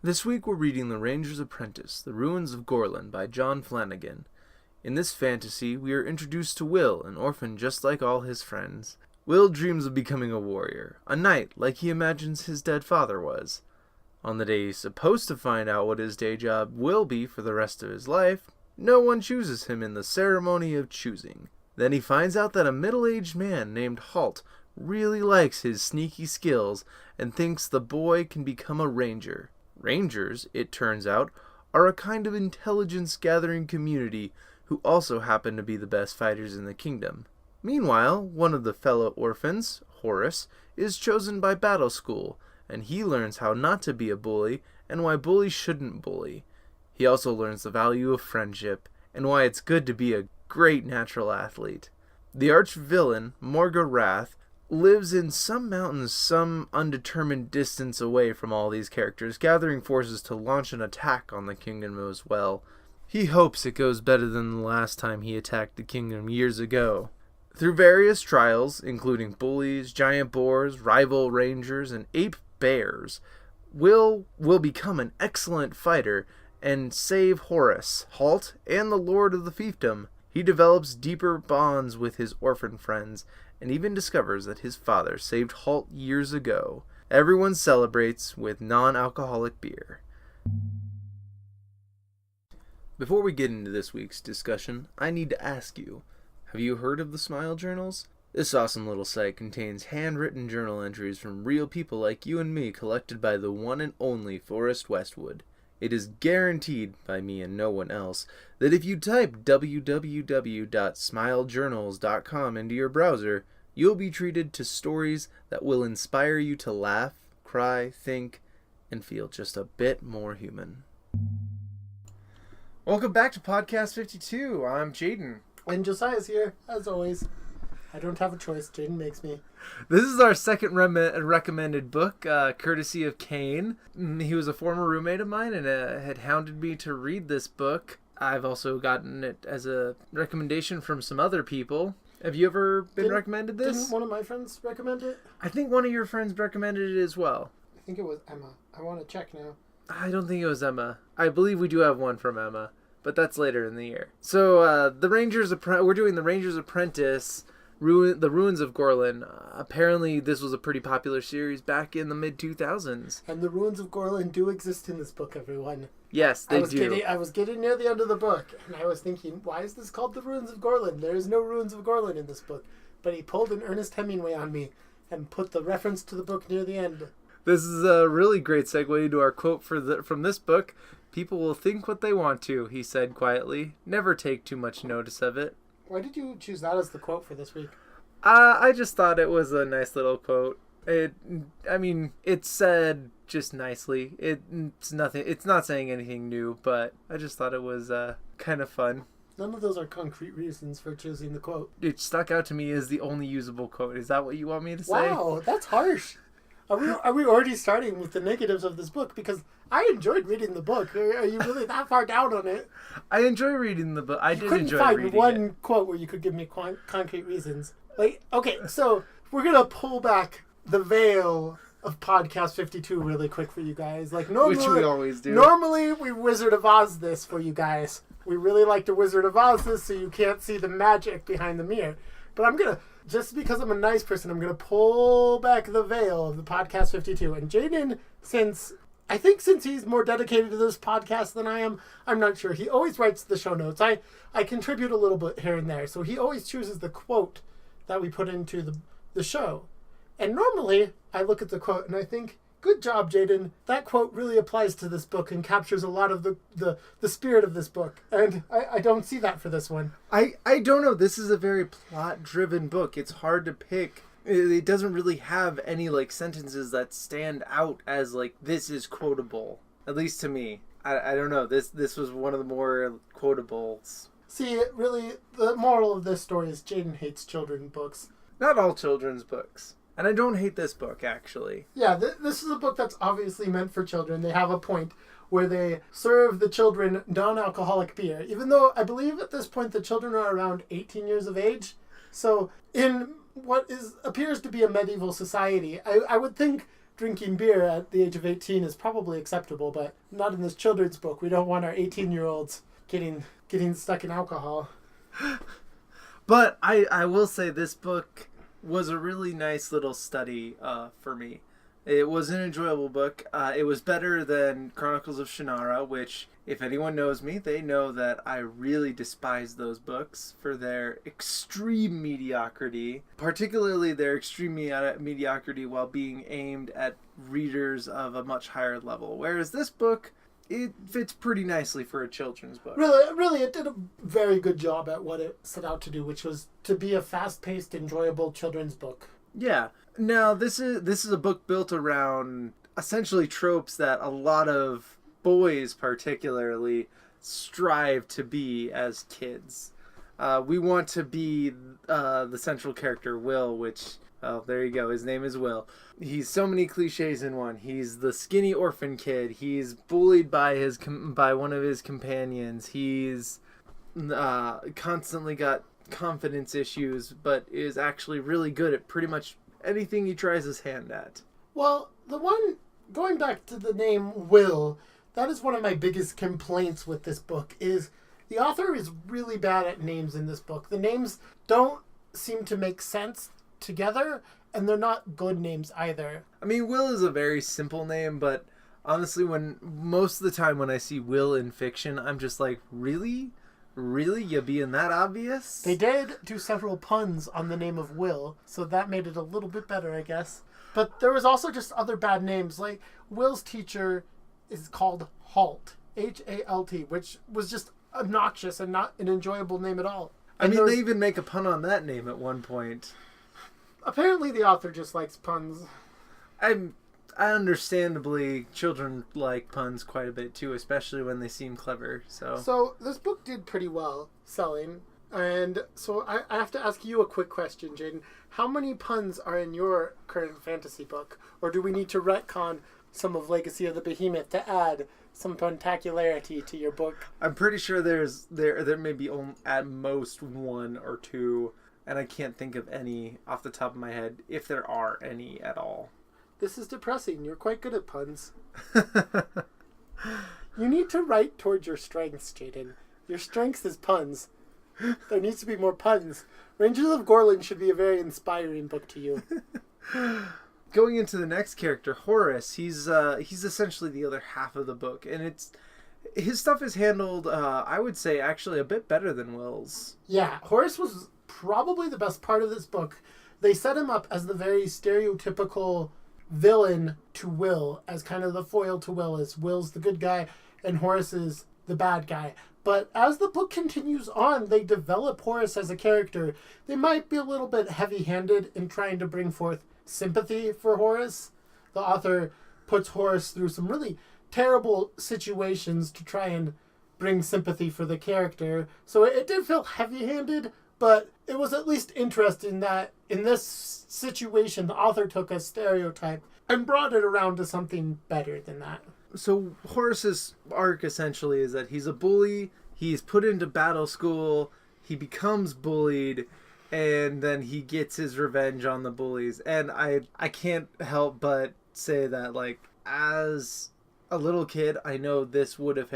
This week we're reading The Ranger's Apprentice, The Ruins of Gorlan by John Flanagan. In this fantasy, we are introduced to Will, an orphan just like all his friends. Will dreams of becoming a warrior, a knight like he imagines his dead father was. On the day he's supposed to find out what his day job will be for the rest of his life, no one chooses him in the ceremony of choosing. Then he finds out that a middle-aged man named Halt really likes his sneaky skills and thinks the boy can become a ranger. Rangers, it turns out, are a kind of intelligence-gathering community who also happen to be the best fighters in the kingdom. Meanwhile, one of the fellow orphans, Horace, is chosen by battle school, and he learns how not to be a bully and why bullies shouldn't bully. He also learns the value of friendship and why it's good to be a great natural athlete. The arch-villain, Morga Wrath, lives in some mountains some undetermined distance away from all these characters, gathering forces to launch an attack on the kingdom as well. He hopes it goes better than the last time he attacked the kingdom years ago. Through various trials, including bullies, giant boars, rival rangers, and ape bears, Will become an excellent fighter and save Horace, Halt, and the Lord of the Fiefdom. He develops deeper bonds with his orphan friends, and even discovers that his father saved Halt years ago. Everyone celebrates with non-alcoholic beer. Before we get into this week's discussion, I need to ask you, have you heard of the Smile Journals? This awesome little site contains handwritten journal entries from real people like you and me collected by the one and only Forrest Westwood. It is guaranteed, by me and no one else, that if you type www.smilejournals.com into your browser, you'll be treated to stories that will inspire you to laugh, cry, think, and feel just a bit more human. Welcome back to Podcast52. I'm Jadon. And Josiah's here, as always. I don't have a choice. Jadon makes me. This is our second recommended book, courtesy of Kane. He was a former roommate of mine and had hounded me to read this book. I've also gotten it as a recommendation from some other people. Have you ever been recommended this? Didn't one of my friends recommend it? I think one of your friends recommended it as well. I think it was Emma. I want to check now. I don't think it was Emma. I believe we do have one from Emma, but that's later in the year. So we're doing The Ranger's Apprentice, The Ruins of Gorlan. Apparently this was a pretty popular series back in the mid-2000s. And the Ruins of Gorlan do exist in this book, everyone. Yes, they do. I was getting near the end of the book, and I was thinking, why is this called The Ruins of Gorlan? There is no Ruins of Gorlan in this book. But he pulled an Ernest Hemingway on me and put the reference to the book near the end. This is a really great segue into our quote from this book. "People will think what they want to," he said quietly. "Never take too much notice of it." Why did you choose that as the quote for this week? I just thought it was a nice little quote. It's said just nicely. It's nothing. It's not saying anything new, but I just thought it was kind of fun. None of those are concrete reasons for choosing the quote. It stuck out to me as the only usable quote. Is that what you want me to say? Wow, that's harsh. Are we already starting with the negatives of this book? Because I enjoyed reading the book. Are you really that far down on it? I enjoy reading the book. I did enjoy reading it. You couldn't find one quote where you could give me concrete reasons. Okay, so we're going to pull back the veil of Podcast 52 really quick for you guys. Normally, which we always do. Normally, we Wizard of Oz this for you guys. We really like to Wizard of Oz this so you can't see the magic behind the mirror. But I'm going to, just because I'm a nice person, I'm going to pull back the veil of the Podcast 52. And Jadon, since he's more dedicated to this podcast than I am, I'm not sure. He always writes the show notes. I contribute a little bit here and there. So he always chooses the quote that we put into the show. And normally, I look at the quote and I think, good job, Jadon. That quote really applies to this book and captures a lot of the spirit of this book. And I don't see that for this one. I don't know. This is a very plot-driven book. It's hard to pick. It doesn't really have any sentences that stand out as this is quotable. At least to me. I don't know. This was one of the more quotables. See, really, the moral of this story is Jadon hates children's books. Not all children's books. And I don't hate this book, actually. Yeah, this is a book that's obviously meant for children. They have a point where they serve the children non-alcoholic beer, even though I believe at this point the children are around 18 years of age. So in what appears to be a medieval society, I would think drinking beer at the age of 18 is probably acceptable, but not in this children's book. We don't want our 18-year-olds getting stuck in alcohol. But I will say this book was a really nice little study for me. It was an enjoyable book. It was better than Chronicles of Shannara, which, if anyone knows me, they know that I really despise those books for their extreme mediocrity, particularly their extreme mediocrity while being aimed at readers of a much higher level. Whereas this book, it fits pretty nicely for a children's book. Really, it did a very good job at what it set out to do, which was to be a fast-paced, enjoyable children's book. Yeah. Now, this is a book built around essentially tropes that a lot of boys particularly strive to be as kids. We want to be the central character, Will, which, oh, there you go. His name is Will. He's so many cliches in one. He's the skinny orphan kid. He's bullied by one of his companions. He's constantly got confidence issues, but is actually really good at pretty much anything he tries his hand at. Well, going back to the name Will, that is one of my biggest complaints with this book, is the author is really bad at names in this book. The names don't seem to make sense together, and they're not good names either. I mean, Will is a very simple name, but honestly, most of the time when I see Will in fiction, I'm just like, really? Really? You being that obvious? They did do several puns on the name of Will, so that made it a little bit better, I guess. But there was also just other bad names, like Will's teacher is called Halt, H-A-L-T, which was just obnoxious and not an enjoyable name at all. I mean, they even make a pun on that name at one point. Apparently the author just likes puns. Understandably, children like puns quite a bit too, especially when they seem clever. So this book did pretty well selling, and so I have to ask you a quick question, Jadon. How many puns are in your current fantasy book, or do we need to retcon some of Legacy of the Behemoth to add some puntacularity to your book? I'm pretty sure there may be at most one or two, and I can't think of any off the top of my head, if there are any at all. This is depressing. You're quite good at puns. You need to write towards your strengths, Jadon. Your strengths is puns. There needs to be more puns. Rangers of Gorlan should be a very inspiring book to you. Going into the next character, Horace, he's essentially the other half of the book, and his stuff is handled, I would say, actually a bit better than Will's. Yeah, Horace was probably the best part of this book. They set him up as the very stereotypical villain to Will, as kind of the foil to Will, as Will's the good guy and Horace is the bad guy. But as the book continues on, they develop Horace as a character. They might be a little bit heavy-handed in trying to bring forth sympathy for Horace. The author puts Horace through some really terrible situations to try and bring sympathy for the character. So it did feel heavy-handed, but it was at least interesting that in this situation, the author took a stereotype and brought it around to something better than that. So Horace's arc essentially is that he's a bully, he's put into battle school, he becomes bullied, and then he gets his revenge on the bullies. And I can't help but say that, like, as a little kid, I know this would have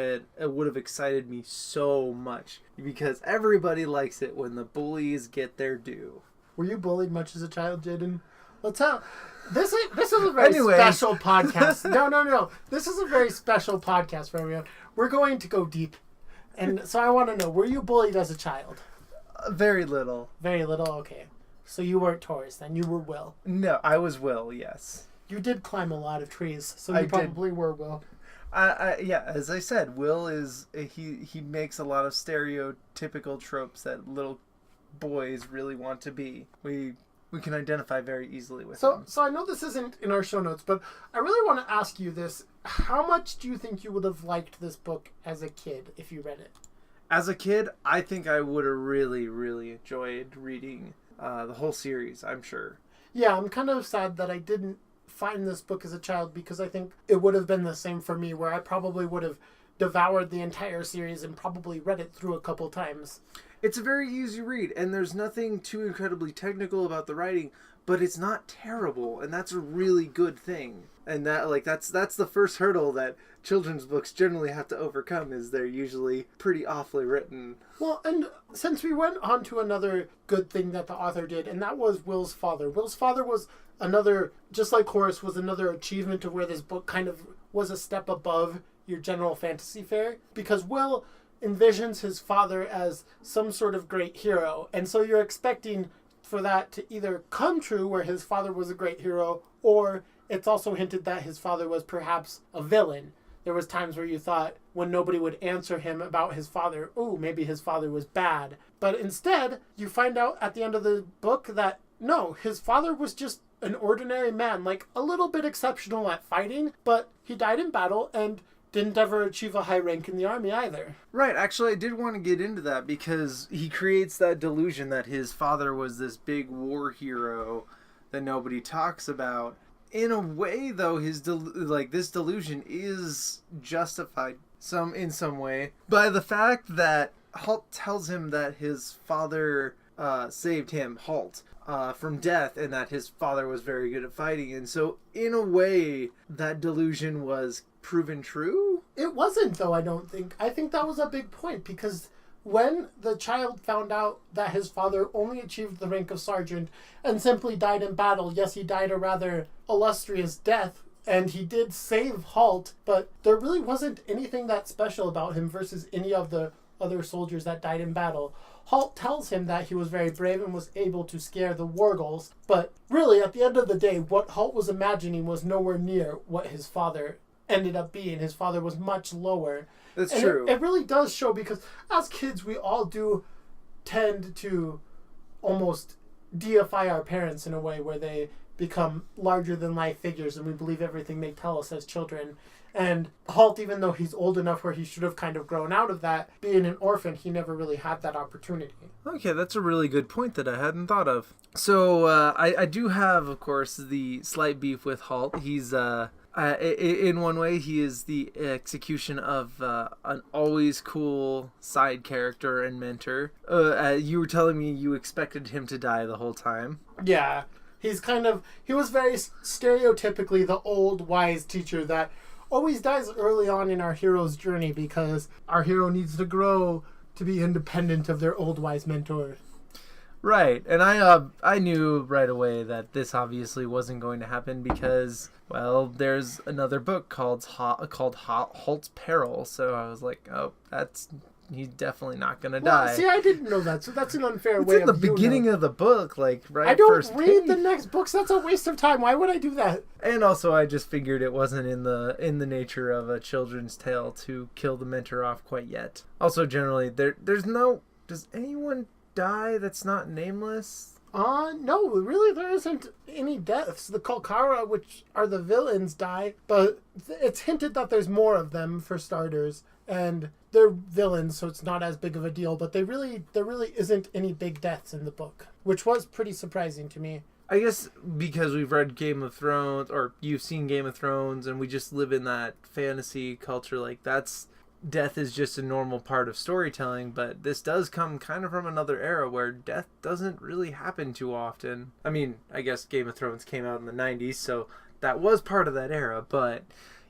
excited me so much, because everybody likes it when the bullies get their due. Were you bullied much as a child, Jadon? This is a very special podcast. No. This is a very special podcast for everyone. We're going to go deep. And so I want to know, were you bullied as a child? Very little. Very little? Okay. So you weren't Taurus then. You were Will. No, I was Will, yes. You did climb a lot of trees, so you probably were Will. Yeah, as I said, Will is... He makes a lot of stereotypical tropes that little boys really want to be. We can identify very easily with him. So I know this isn't in our show notes, but I really want to ask you this. How much do you think you would have liked this book as a kid if you read it? As a kid, I think I would have really, really enjoyed reading the whole series, I'm sure. Yeah, I'm kind of sad that I didn't find this book as a child, because I think it would have been the same for me, where I probably would have devoured the entire series and probably read it through a couple times. It's a very easy read, and there's nothing too incredibly technical about the writing, but it's not terrible, and that's a really good thing. And that's the first hurdle that children's books generally have to overcome, is they're usually pretty awfully written. Well, and since we went on to another good thing that the author did, and that was Will's father. Will's father was another, just like Horace, was another achievement of where this book kind of was a step above your general fantasy fare, because Will envisions his father as some sort of great hero, and so you're expecting for that to either come true, where his father was a great hero, or it's also hinted that his father was perhaps a villain. There was times where you thought, when nobody would answer him about his father, ooh, maybe his father was bad. But instead, you find out at the end of the book that, no, his father was just an ordinary man, like a little bit exceptional at fighting, but he died in battle and didn't ever achieve a high rank in the army either. Right, actually I did want to get into that, because he creates that delusion that his father was this big war hero that nobody talks about. In a way, though, this delusion is justified in some way by the fact that Halt tells him that his father saved him, Halt, from death, and that his father was very good at fighting. And so, in a way, that delusion was proven true? It wasn't, though, I don't think. I think that was a big point, because when the child found out that his father only achieved the rank of sergeant and simply died in battle, yes, he died a rather illustrious death, and he did save Halt, but there really wasn't anything that special about him versus any of the other soldiers that died in battle. Halt tells him that he was very brave and was able to scare the Wargles, but really, at the end of the day, what Halt was imagining was nowhere near what his father ended up being. His father was much lower. That's true. It really does show, because as kids, we all do tend to almost deify our parents in a way where they become larger than life figures and we believe everything they tell us as children. And Halt, even though he's old enough where he should have kind of grown out of that, being an orphan, he never really had that opportunity. Okay, that's a really good point that I hadn't thought of. So I do have, of course, the slight beef with Halt. He's in one way, he is the execution of an always cool side character and mentor. You were telling me you expected him to die the whole time. Yeah, he was very stereotypically the old wise teacher that always dies early on in our hero's journey, because our hero needs to grow to be independent of their old wise mentor. Right, and I knew right away that this obviously wasn't going to happen, because, well, there's another book called Halt's Peril, so I was like, oh, he's definitely not going to die. See, I didn't know that, so that's an unfair it's way in the beginning of the book, like, right I don't first read page. the next books, that's a waste of time. Why would I do that? And also, I just figured it wasn't in the nature of a children's tale to kill the mentor off quite yet. Also, generally, does anyone die that's not nameless? No, really, there isn't any deaths. The Kolkara, which are the villains, die, but it's hinted that there's more of them, for starters, and they're villains, so it's not as big of a deal, but there really isn't any big deaths in the book, which was pretty surprising to me. I guess because we've read Game of Thrones, or you've seen Game of Thrones, and we just live in that fantasy culture, like, death is just a normal part of storytelling, but this does come kind of from another era where death doesn't really happen too often. I mean, I guess Game of Thrones came out in the 90s, so that was part of that era, but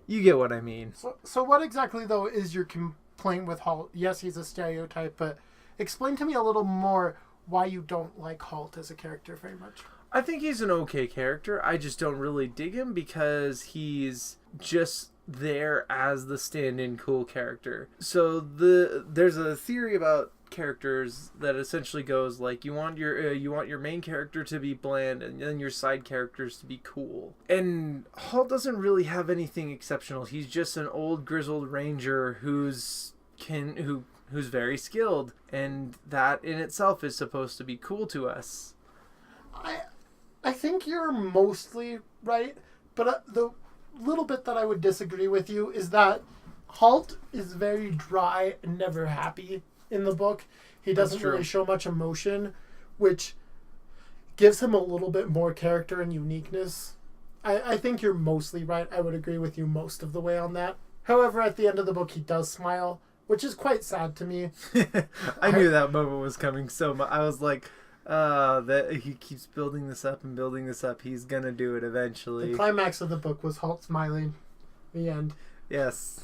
you get what I mean. So what exactly, though, is your complaint with Halt? Yes, he's a stereotype, but explain to me a little more why you don't like Halt as a character very much. I think he's an okay character. I just don't really dig him because he's just there as the stand-in cool character. So there's a theory about characters that essentially goes like, you want your main character to be bland and then your side characters to be cool. And Halt doesn't really have anything exceptional. He's just an old grizzled ranger who's very skilled, and that in itself is supposed to be cool to us. I think you're mostly right, but the little bit that I would disagree with you is that Halt is very dry and never happy in the book. He doesn't really show much emotion, which gives him a little bit more character and uniqueness. I think you're mostly right. I would agree with you most of the way on that. However, at the end of the book, he does smile, which is quite sad to me. I knew that moment was coming so much. I was like, That he keeps building this up and building this up. He's gonna do it eventually. The climax of the book was Halt smiling. The end. Yes.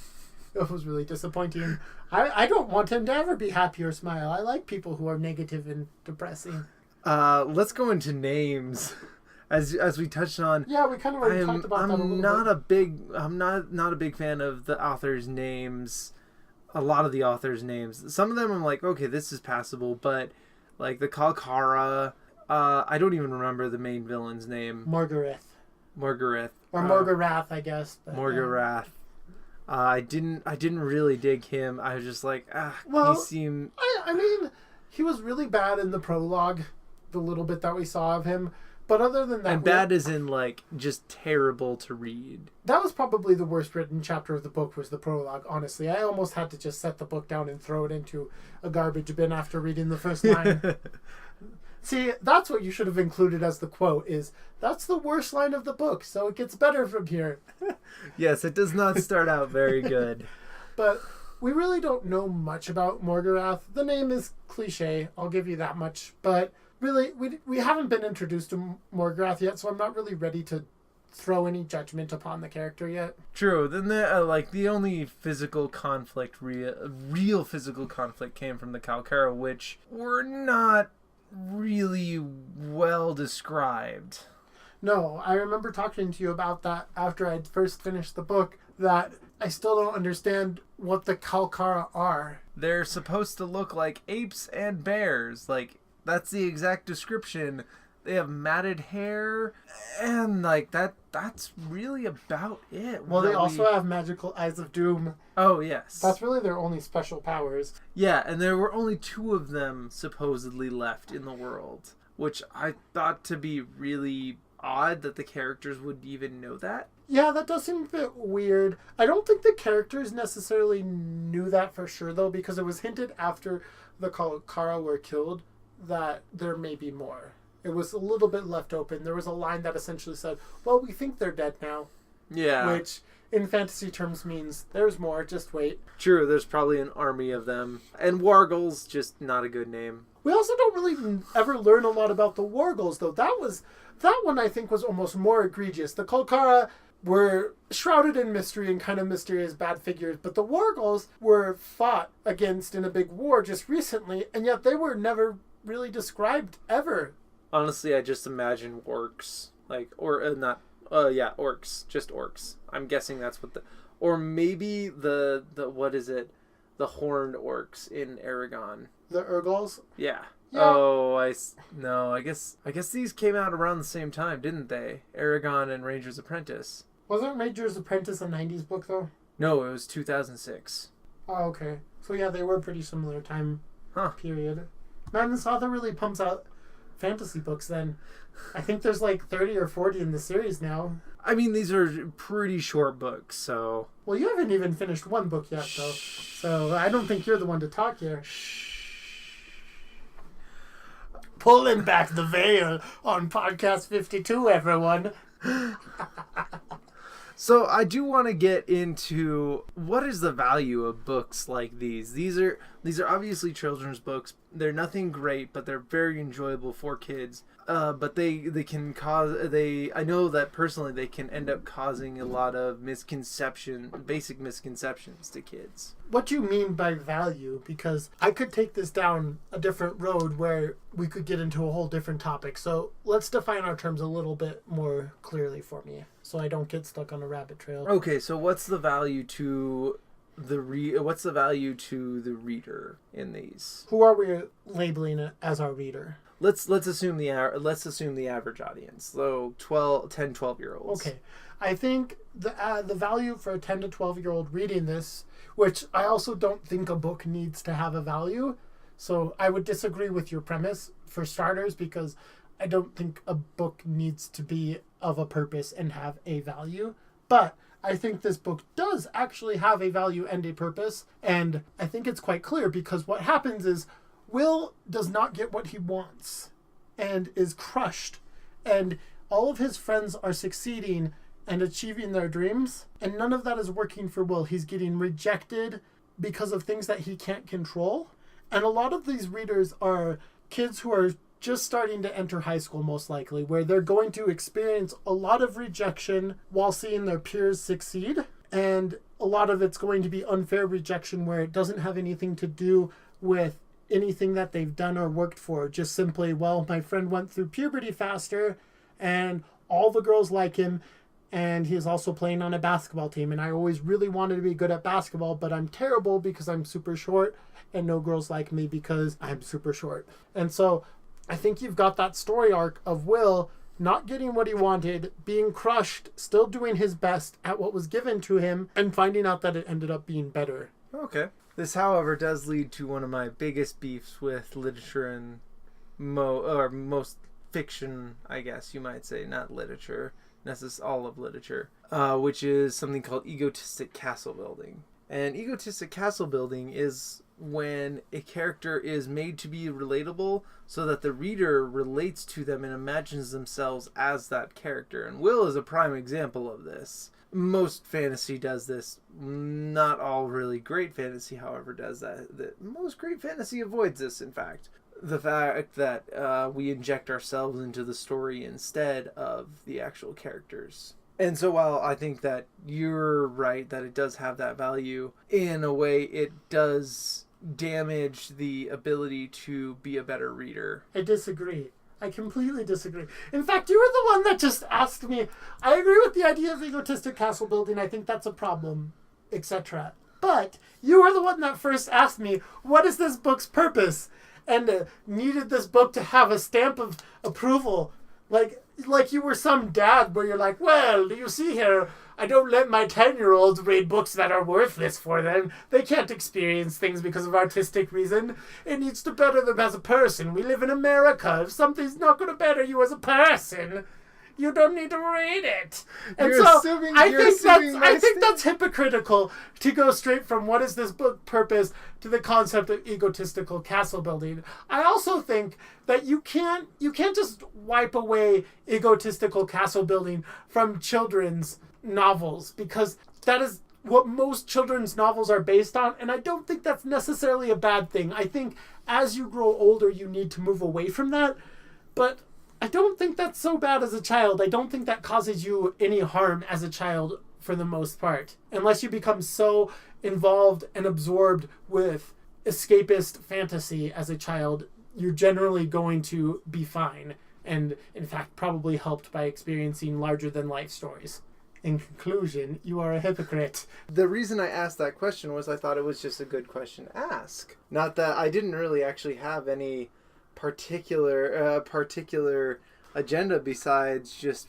It was really disappointing. I don't want him to ever be happy or smile. I like people who are negative and depressing. Let's go into names. As we touched on. Yeah, we kind of already talked about that a little bit. I'm not a big fan of the authors' names. A lot of the authors' names. Some of them I'm like, okay, this is passable, but like the Kalkara, I don't even remember the main villain's name. Morgareth. Or Morgarath, I guess. Morgarath. I didn't really dig him. I was just like, he seemed... I mean, he was really bad in the prologue, the little bit that we saw of him. But other than that... And bad as in, like, just terrible to read. That was probably the worst written chapter of the book, was the prologue, honestly. I almost had to just set the book down and throw it into a garbage bin after reading the first line. See, that's what you should have included as the quote, is, that's the worst line of the book, so it gets better from here. Yes, it does not start out very good. But we really don't know much about Morgarath. The name is cliche, I'll give you that much, but... Really, we haven't been introduced to Morgarath yet, so I'm not really ready to throw any judgment upon the character yet. True. Then the only physical conflict, real physical conflict, came from the Kalkara, which were not really well described. No, I remember talking to you about that after I'd first finished the book, that I still don't understand what the Kalkara are. They're supposed to look like apes and bears, like... That's the exact description. They have matted hair, and like that's really about it. Well, they also have magical eyes of doom. Oh, yes. That's really their only special powers. Yeah, and there were only 2 of them supposedly left in the world, which I thought to be really odd that the characters would even know that. Yeah, that does seem a bit weird. I don't think the characters necessarily knew that for sure, though, because it was hinted after the Kalkara were killed that there may be more. It was a little bit left open. There was a line that essentially said, well, we think they're dead now. Yeah. Which, in fantasy terms, means there's more, just wait. True, there's probably an army of them. And Wargle's just not a good name. We also don't really ever learn a lot about the Wargles, though. That one, I think, was almost more egregious. The Kalkara were shrouded in mystery and kind of mysterious bad figures, but the Wargles were fought against in a big war just recently, and yet they were never really described ever. Honestly, I just imagine orcs, orcs, just orcs. I'm guessing that's what or maybe the what is it, the horned orcs in Aragon. The Urgles. Yeah. Oh, I guess these came out around the same time, didn't they? Aragon and Ranger's Apprentice. Wasn't Ranger's Apprentice a 90s book though? No, it was 2006. Oh, okay. So yeah, they were pretty similar time period. Man, this author really pumps out fantasy books then. I think there's like 30 or 40 in the series now. I mean, these are pretty short books, so... Well, you haven't even finished one book yet, though. So I don't think you're the one to talk here. Pulling back the veil on Podcast52, everyone. So I do want to get into what is the value of books like these. These are obviously children's books. They're nothing great, but they're very enjoyable for kids. But they can cause I know that personally they can end up causing a lot of basic misconceptions to kids. What do you mean by value? Because I could take this down a different road where we could get into a whole different topic. So let's define our terms a little bit more clearly for me, so I don't get stuck on a rabbit trail. Okay, so what's the value to the reader in these? Who are we labeling it as our reader? Let's assume the average audience, so 10-12-year-olds. Okay, I think the value for a 10 to 12-year-old reading this, which I also don't think a book needs to have a value, so I would disagree with your premise for starters, because I don't think a book needs to be of a purpose and have a value. But I think this book does actually have a value and a purpose, and I think it's quite clear, because what happens is Will does not get what he wants and is crushed, and all of his friends are succeeding and achieving their dreams, and none of that is working for Will. He's getting rejected because of things that he can't control, and a lot of these readers are kids who are just starting to enter high school, most likely, where they're going to experience a lot of rejection while seeing their peers succeed. And a lot of it's going to be unfair rejection where it doesn't have anything to do with anything that they've done or worked for. Just simply, well, my friend went through puberty faster and all the girls like him, and he's also playing on a basketball team. And I always really wanted to be good at basketball, but I'm terrible because I'm super short, and no girls like me because I'm super short. And so I think you've got that story arc of Will not getting what he wanted, being crushed, still doing his best at what was given to him, and finding out that it ended up being better. Okay. This, however, does lead to one of my biggest beefs with literature and most fiction, I guess you might say, not literature, all of literature, which is something called egotistic castle building. And egotistic castle building is when a character is made to be relatable so that the reader relates to them and imagines themselves as that character. And Will is a prime example of this. Most fantasy does this. Not all really great fantasy, however, does that. Most great fantasy avoids this, in fact. The fact that we inject ourselves into the story instead of the actual characters. And so while I think that you're right that it does have that value, in a way it does damage the ability to be a better reader. I disagree. I completely disagree. In fact, you were the one that just asked me. I agree with the idea of egotistic castle building. I think that's a problem, etc. But you were the one that first asked me, what is this book's purpose? And needed this book to have a stamp of approval. Like you were some dad where you're like, well, do you see here? I don't let my 10-year-olds read books that are worthless for them. They can't experience things because of artistic reason. It needs to better them as a person. We live in America. If something's not going to better you as a person, you don't need to read it. And I think that's hypocritical to go straight from what is this book purpose to the concept of egotistical castle building. I also think that you can't just wipe away egotistical castle building from children's novels, because that is what most children's novels are based on, and I don't think that's necessarily a bad thing. I think as you grow older you need to move away from that, but I don't think that's so bad as a child. I don't think that causes you any harm as a child for the most part, unless you become so involved and absorbed with escapist fantasy as a child. You're generally going to be fine, and in fact probably helped by experiencing larger than life stories. In conclusion, you are a hypocrite. The reason I asked that question was I thought it was just a good question to ask. Not that I didn't really actually have any particular agenda besides just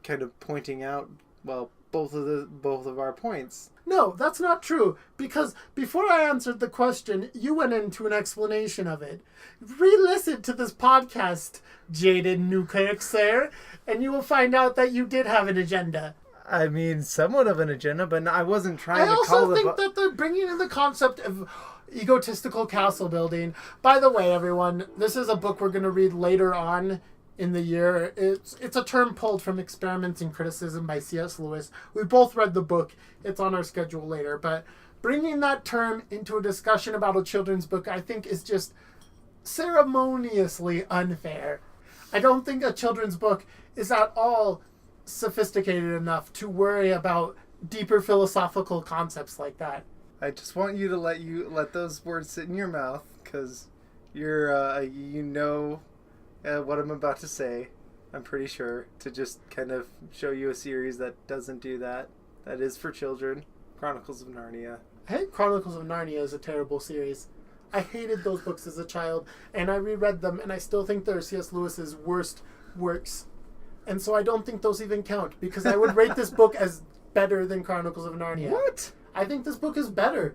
kind of pointing out, well, both of our points. No, that's not true, because before I answered the question, you went into an explanation of it. Re-listen to this podcast, Jadon Newkirk, sir, and you will find out that you did have an agenda. I mean, somewhat of an agenda, but I wasn't trying to call it... I also think that they're bringing in the concept of egotistical castle building. By the way, everyone, this is a book we're going to read later on in the year. It's a term pulled from Experiments in Criticism by C.S. Lewis. We both read the book. It's on our schedule later. But bringing that term into a discussion about a children's book, I think, is just ceremoniously unfair. I don't think a children's book is at all sophisticated enough to worry about deeper philosophical concepts like that. I just want you to let those words sit in your mouth, because you're what I'm about to say, I'm pretty sure, to just kind of show you a series that doesn't do that. That is for children. Chronicles of Narnia. I think Chronicles of Narnia is a terrible series. I hated those books as a child, and I reread them, and I still think they're C.S. Lewis's worst works. And so I don't think those even count, because I would rate this book as better than Chronicles of Narnia. What? I think this book is better.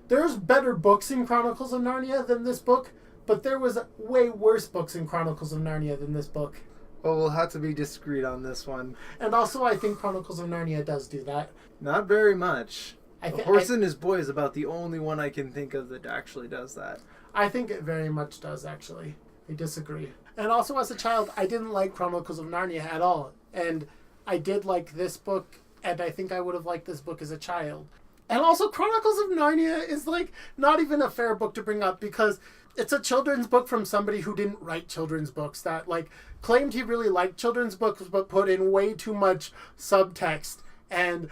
There's better books in Chronicles of Narnia than this book, but there was way worse books in Chronicles of Narnia than this book. Well, we'll have to be discreet on this one. And also, I think Chronicles of Narnia does do that. Not very much. Horse and His Boy is about the only one I can think of that actually does that. I think it very much does, actually. I disagree. And also, as a child, I didn't like Chronicles of Narnia at all. And I did like this book, and I think I would have liked this book as a child. And also, Chronicles of Narnia is, like, not even a fair book to bring up because it's a children's book from somebody who didn't write children's books, that, like, claimed he really liked children's books but put in way too much subtext and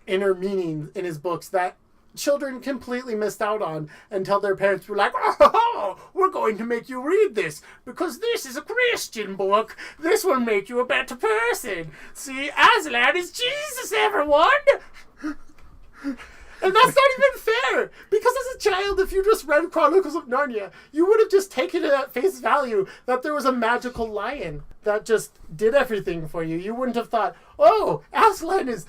inner meaning in his books that children completely missed out on until their parents were like, oh, we're going to make you read this because this is a Christian book. This will make you a better person. See, Aslan is Jesus, everyone. And that's not even fair, because as a child, if you just read Chronicles of Narnia, you would have just taken it at face value that there was a magical lion that just did everything for you. You wouldn't have thought, oh, Aslan is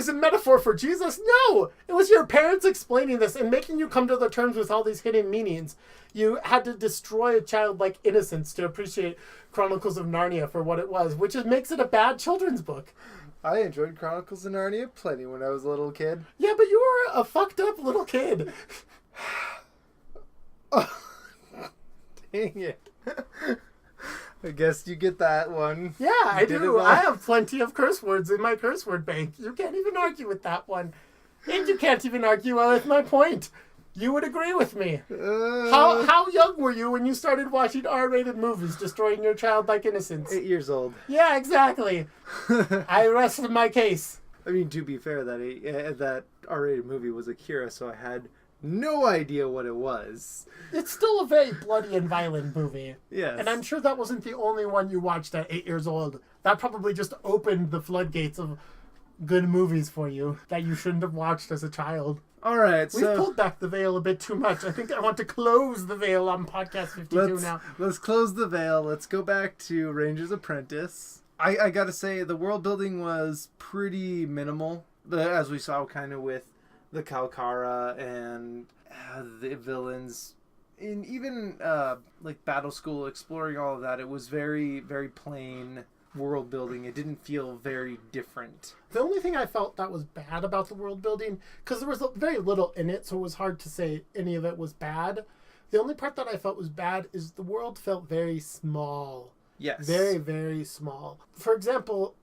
a metaphor for Jesus. No, it was your parents explaining this and making you come to the terms with all these hidden meanings. You had to destroy a childlike innocence to appreciate Chronicles of Narnia for what it was, which makes it a bad children's book. I enjoyed Chronicles of Narnia plenty when I was a little kid. Yeah, but you were a fucked up little kid. Oh, dang it. I guess you get that one. Yeah, I do. I have plenty of curse words in my curse word bank. You can't even argue with that one. And you can't even argue with my point. You would agree with me. How young were you when you started watching R-rated movies, destroying your childlike innocence? 8 years old. Yeah, exactly. I rested my case. I mean, to be fair, that R-rated movie was Akira, so I had no idea what it was. It's still a very bloody and violent movie. Yes. And I'm sure that wasn't the only one you watched at 8 years old. That probably just opened the floodgates of good movies for you that you shouldn't have watched as a child. All right, We've pulled back the veil a bit too much. I think I want to close the veil on Podcast 52 now. Let's close the veil. Let's go back to Ranger's Apprentice. I gotta say, the world building was pretty minimal, as we saw kind of with the Kalkara and the villains. And even like Battle School, exploring all of that, it was very, very plain world building. It didn't feel very different. The only thing I felt that was bad about the world building, because there was very little in it, so it was hard to say any of it was bad. The only part that I felt was bad is the world felt very small. Yes. Very, very small. For example,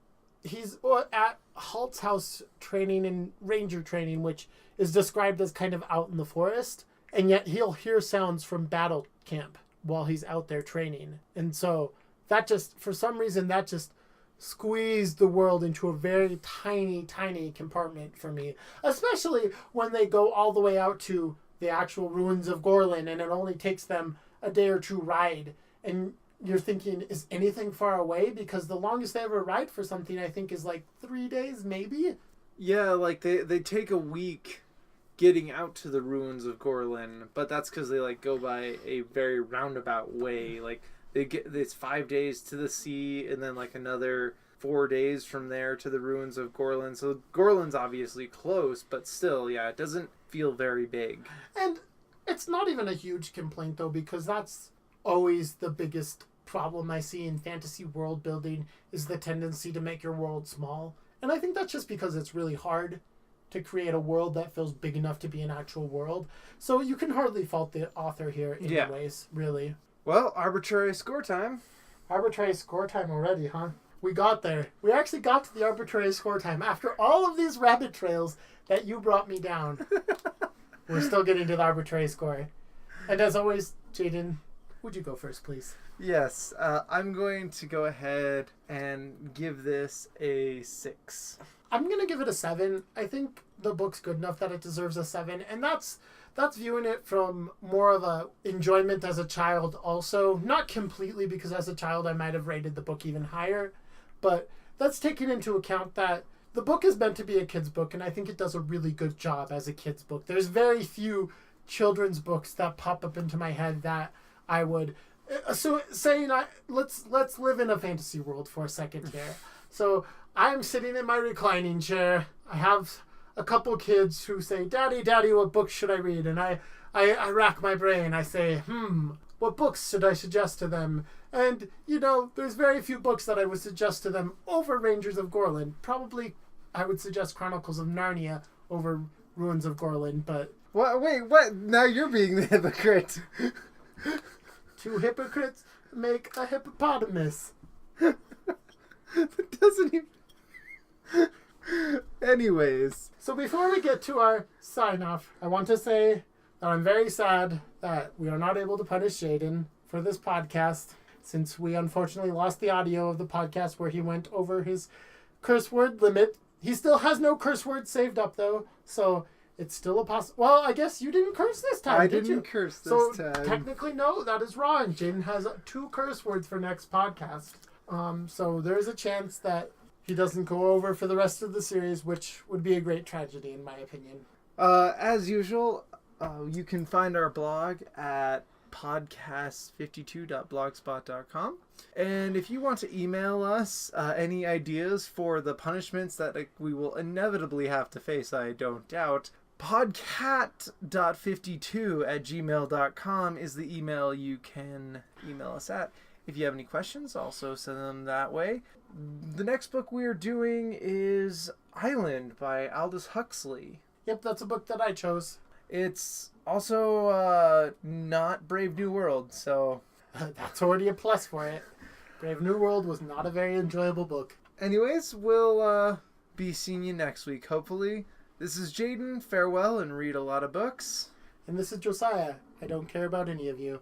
he's at Halt's house training and ranger training, which is described as kind of out in the forest, and yet he'll hear sounds from battle camp while he's out there training. And so that just, for some reason, that just squeezed the world into a very tiny, tiny compartment for me. Especially when they go all the way out to the actual ruins of Gorlan, and it only takes them a day or two ride. And you're thinking, is anything far away? Because the longest they ever ride for something, I think, is like 3 days, maybe? Yeah, like they take a week getting out to the ruins of Gorlan, but that's because they like go by a very roundabout way. Like, it's 5 days to the sea, and then like another 4 days from there to the ruins of Gorlan. So Gorlan's obviously close, but still, yeah, it doesn't feel very big. And it's not even a huge complaint, though, because that's always the biggest problem I see in fantasy world building, is the tendency to make your world small. And I think that's just because it's really hard to create a world that feels big enough to be an actual world. So you can hardly fault the author here anyways, really. Well, arbitrary score time. Arbitrary score time already, huh? We got there. We actually got to the arbitrary score time. After all of these rabbit trails that you brought me down, we're still getting to the arbitrary score. And as always, Jadon, would you go first, please? Yes, I'm going to go ahead and give this a 6. I'm going to give it a 7. I think the book's good enough that it deserves a 7. And that's viewing it from more of a enjoyment as a child also. Not completely, because as a child I might have rated the book even higher. But that's taking into account that the book is meant to be a kid's book, and I think it does a really good job as a kid's book. There's very few children's books that pop up into my head that I would... So saying, let's live in a fantasy world for a second here. So I'm sitting in my reclining chair. I have a couple kids who say, Daddy, what books should I read? And I rack my brain. I say, what books should I suggest to them? And, there's very few books that I would suggest to them over Rangers of Gorlan. Probably I would suggest Chronicles of Narnia over Ruins of Gorlan, but... What? Wait, what? Now you're being the hypocrite. 2 hypocrites make a hippopotamus. It doesn't even... Anyways. So before we get to our sign-off, I want to say that I'm very sad that we are not able to punish Jadon for this podcast, since we unfortunately lost the audio of the podcast where he went over his curse word limit. He still has no curse words saved up, though, so it's still a well, I guess you didn't curse this time, did you? I didn't curse this time. So technically, no, that is wrong. Jadon has 2 curse words for next podcast. So there's a chance that he doesn't go over for the rest of the series, which would be a great tragedy, in my opinion. As usual, you can find our blog at podcast52.blogspot.com. And if you want to email us any ideas for the punishments that we will inevitably have to face, I don't doubt, podcat.52@gmail.com is the email you can email us at. If you have any questions, also send them that way. The next book we are doing is Island by Aldous Huxley. Yep, that's a book that I chose. It's also not Brave New World, so... That's already a plus for it. Brave New World was not a very enjoyable book. Anyways, we'll be seeing you next week, hopefully. This is Jadon. Farewell and read a lot of books. And this is Josiah. I don't care about any of you.